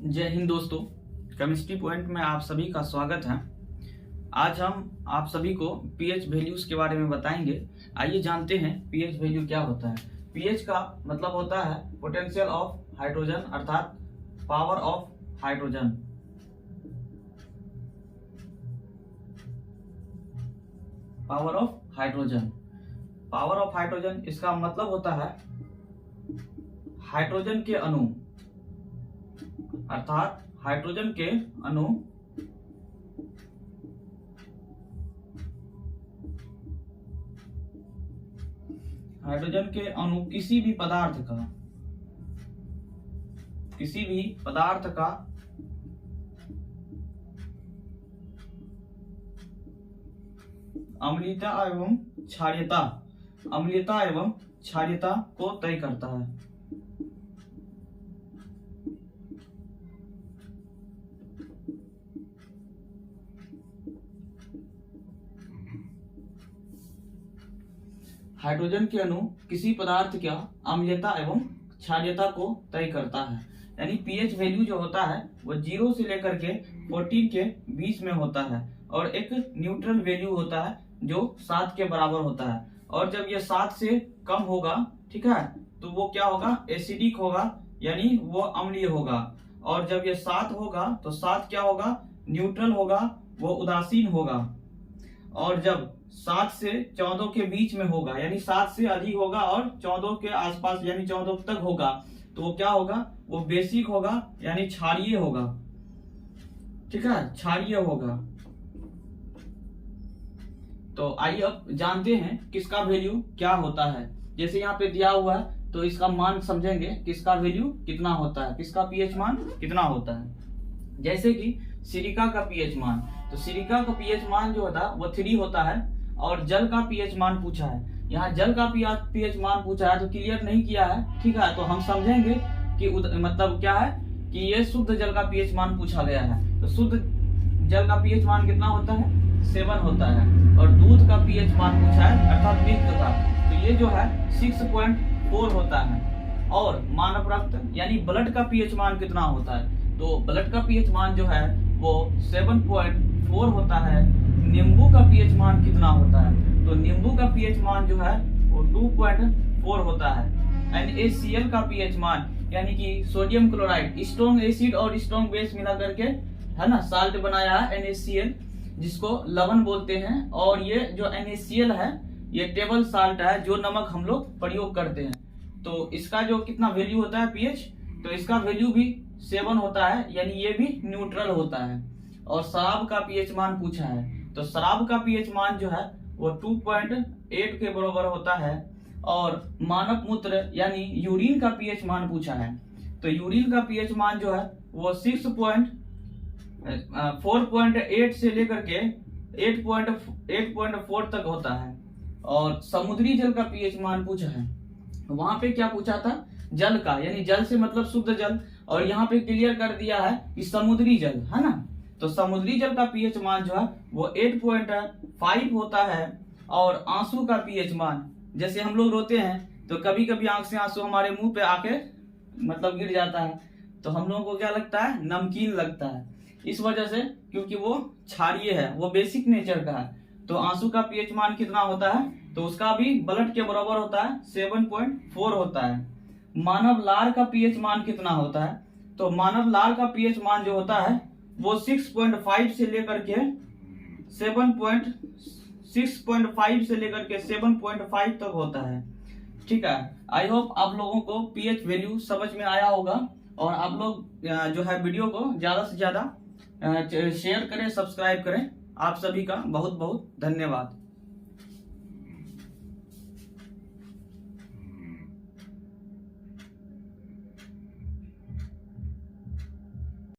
जय हिंद दोस्तों, chemistry point में आप सभी का स्वागत है। आज हम आप सभी को पीएच वैल्यूज के बारे में बताएंगे। आइए जानते हैं पीएच वैल्यू क्या होता है। पीएच का मतलब होता है पोटेंशियल ऑफ हाइड्रोजन अर्थात power of hydrogen. Power of hydrogen, power of hydrogen इसका मतलब होता है हाइड्रोजन के अणु अर्थात हाइड्रोजन के अणु किसी भी पदार्थ का अम्लीयता एवं क्षारीयता को तय करता है। हाइड्रोजन के अणु किसी पदार्थ का अम्लीयता एवं क्षारीयता को तय करता है। यानी पीएच वैल्यू जो होता है वो 0 से लेकर के 14 के बीच में होता है और एक न्यूट्रल वैल्यू होता है जो 7 के बराबर होता है। और जब ये 7 से कम होगा, ठीक है, तो वो क्या होगा, एसिडिक होगा, यानी वो अम्लीय होगा। और जब ये 7 होगा तो 7 क्या होगा, न्यूट्रल होगा, वो उदासीन होगा। और जब 7 से 14 के बीच में होगा, यानी 7 से अधिक होगा और 14 के आसपास यानी 14 तक होगा, तो वो क्या होगा, वो बेसिक होगा, यानी क्षारीय होगा। ठीक है, क्षारीय होगा। तो आइए अब जानते हैं किसका वैल्यू क्या होता है। जैसे यहाँ पे दिया हुआ है तो इसका मान समझेंगे, किसका वैल्यू कितना होता है, किसका पीएच मान कितना होता है। जैसे कि सिलिका का पीएच मान, तो सिलिका का पीएच मान जो होता है वो 3 होता है। और जल का पीएच मान पूछा है, यहाँ जल का पीएच मान पूछा है तो क्लियर नहीं किया है, ठीक है। तो हम समझेंगे कि मतलब क्या है कि ये शुद्ध जल का पीएच मान पूछा गया है। तो शुद्ध जल का पीएच मान कितना होता है, 7 होता है। और दूध का पीएच मान पूछा है अर्थात मिल्क का, तो ये जो है 6.4 होता है। और मानव रक्त यानी ब्लड का पीएच मान कितना होता है, तो ब्लड का पीएच मान जो है वो 7.4 होता है। नींबू का पीएच मान कितना होता है, तो नींबू का पीएच मान जो है वो 2.4 होता है। NaCl का पीएच मान यानी कि सोडियम क्लोराइड, स्ट्रॉन्ग एसिड और स्ट्रॉन्ग बेस मिला करके है ना साल्ट बनाया है NaCl, जिसको लवण बोलते हैं। और ये जो NaCl है ये टेबल साल्ट है, जो नमक हम लोग प्रयोग करते हैं। तो इसका जो कितना वैल्यू होता है पीएच, तो इसका वैल्यू भी 7 होता है, यानी ये भी न्यूट्रल होता है। और शराब का पीएच मान पूछा है, तो शराब का पीएच मान जो है वो 2.8 के बराबर होता है। और मानव मूत्र यानी यूरिन का पीएच मान पूछा है, तो यूरिन का पीएच मान जो है वो 4.8 से लेकर के 8.4 तक होता है। और समुद्री जल का पीएच मान पूछा है, वहां पे क्या पूछा था, जल का, यानी जल से मतलब शुद्ध जल। और यहाँ पे क्लियर कर दिया है कि समुद्री जल है ना, तो समुद्री जल का पीएच मान जो है वो 8.5 होता है। और आंसू का पीएच मान, जैसे हम लोग रोते हैं तो कभी कभी आंख से आंसू हमारे मुंह पे आके मतलब गिर जाता है, तो हम लोगों को क्या लगता है, नमकीन लगता है। इस वजह से क्योंकि वो क्षारीय है, वो बेसिक नेचर का है। तो आंसू का पीएच मान कितना होता है, तो उसका भी ब्लड के बराबर होता है, 7.4 होता है। मानव लार का पीएच मान कितना होता है, तो मानव लार का पीएच मान जो होता है वो 6.5 से लेकर के 7.5 तक होता है। ठीक है, आई होप आप लोगों को पीएच वैल्यू समझ में आया होगा। और आप लोग जो है वीडियो को ज्यादा से ज्यादा शेयर करें, सब्सक्राइब करें। आप सभी का बहुत बहुत धन्यवाद।